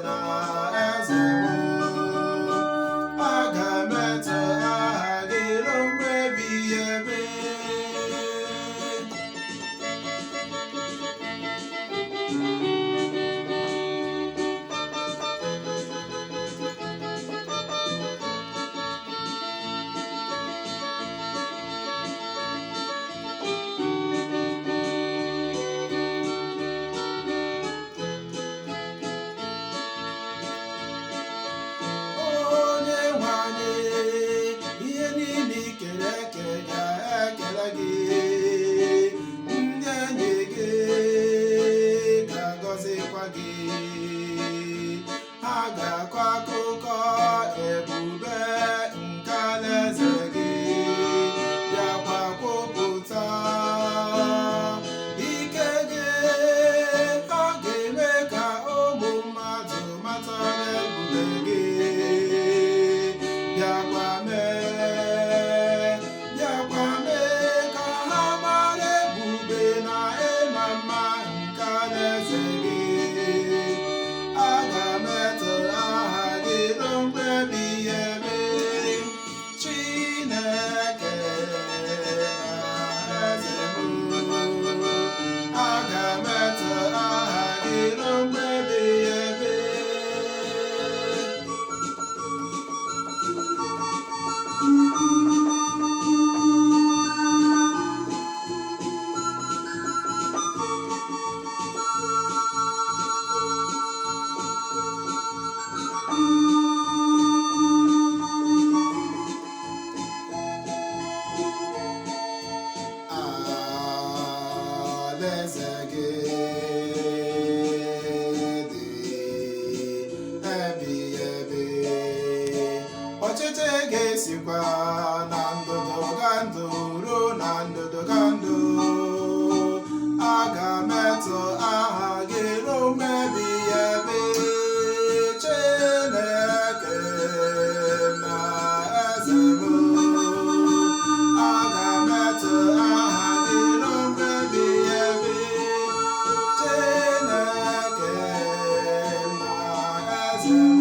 na eze m, aga m eto aha gị ruo mgbe ebighị ebi. Ihe niile i kere eke ga-ekele gị, ndị enyi gị ga-agọzikwa gị, ha ga-akọ akụkọ ebube nke alaeze gị, bịakwa kwupụta ike gị. Ha ga-eme ka ụmụ mmadụ mata ebube gị, bịakwa mee ka ha mara ebube na ịma mma nke alaeze gị. Aga m eto aha gị ruo mgbe ebighị ebi. Chineke na eze m, aga m eto aha gị ruo mgbe ebighị ebi. Alaeze gị dị ebighị ebi, ọchịchị ga-esikwa na ndụdụ ga ndụ ruo na ndụdụ ga ndụ. Aga m eto aha gị ruo mgbe ebighị ebi. Chineke na eze m, aga m eto aha gị ruo mgbe ebighị ebi. Chineke na eze m.